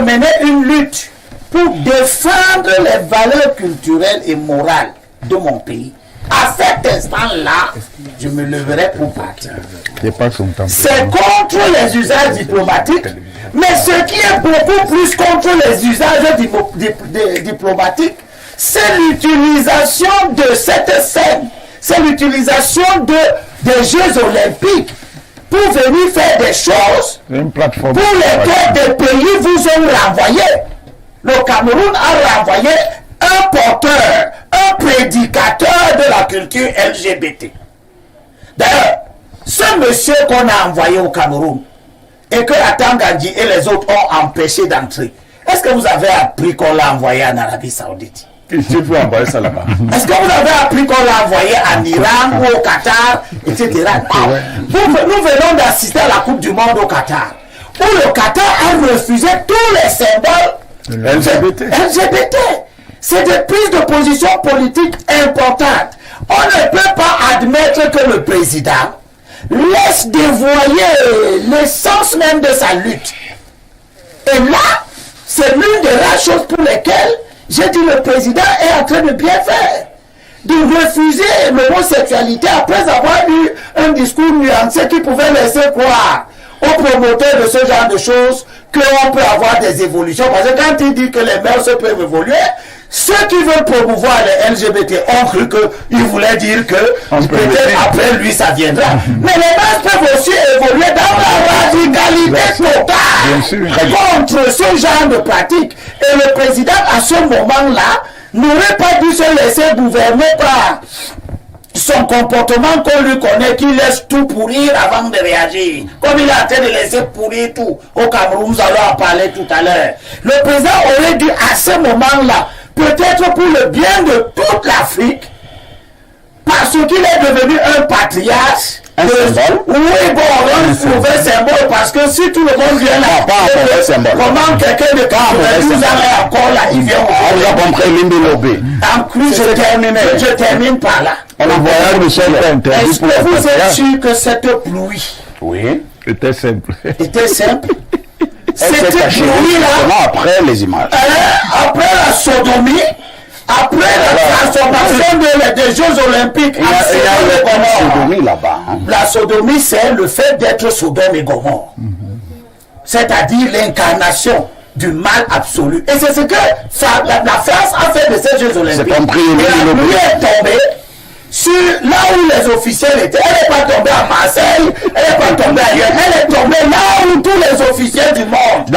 de mener une lutte pour défendre les valeurs culturelles et morales de mon pays, à cet instant-là, je me leverai pour partir. C'est contre les usages diplomatiques, mais ce qui est beaucoup plus contre les usages diplomatiques, c'est l'utilisation de cette scène, c'est l'utilisation des Jeux Olympiques pour venir faire des choses pour lesquelles des pays vous ont renvoyé. Le Cameroun a renvoyé un porteur, un prédicateur de la culture LGBT. D'ailleurs, ce monsieur qu'on a envoyé au Cameroun et que la Tangandji et les autres ont empêché d'entrer, est-ce que vous avez appris qu'on l'a envoyé en Arabie Saoudite? Je peux envoyer ça là-bas. Est-ce que vous avez appris qu'on l'a envoyé en Iran ou au Qatar, etc. Nous venons d'assister à la Coupe du Monde au Qatar, où le Qatar a refusé tous les symboles LGBT. C'est des prises de position politiques importantes. On ne peut pas admettre que le président laisse dévoyer l'essence même de sa lutte. Et là, c'est l'une des rares choses pour lesquelles j'ai dit le président est en train de bien faire. De refuser l'homosexualité après avoir eu un discours nuancé qui pouvait laisser croire aux promoteurs de ce genre de choses qu'on peut avoir des évolutions. Parce que quand il dit que les mœurs peuvent évoluer, ceux qui veulent promouvoir les LGBT ont cru qu'il voulait dire que peut-être après lui ça viendra. Mais les mœurs peuvent aussi évoluer dans la radicalité totale contre ce genre de pratique. Et le président à ce moment-là n'aurait pas dû se laisser gouverner par son comportement qu'on lui connaît, qui laisse tout pourrir avant de réagir. Comme il est en train de laisser pourrir tout au Cameroun, nous allons en parler tout à l'heure. Le président aurait dû à ce moment-là, peut-être pour le bien de toute l'Afrique, parce qu'il est devenu un patriarche. Un symbole? Oui, bon, un mauvais symbole, parce que si tout le monde vient là, comment quelqu'un de 92 ans est encore là, il vient en plus, je termine par là. Est-ce que vous êtes sûr que cette pluie était simple? Cette pluie-là, après les images. Après la sodomie, après la transformation des Jeux Olympiques, il y a une sodomie là-bas. La sodomie, c'est le fait d'être Sodome et Gomorrhe. C'est-à-dire l'incarnation du mal absolu. Et c'est ce que la France a fait de ces Jeux Olympiques. Et la pluie est tombée sur là où les officiels étaient. Elle n'est pas tombée à Marseille, elle n'est pas tombée ailleurs. Elle est tombée là où tous les officiels du monde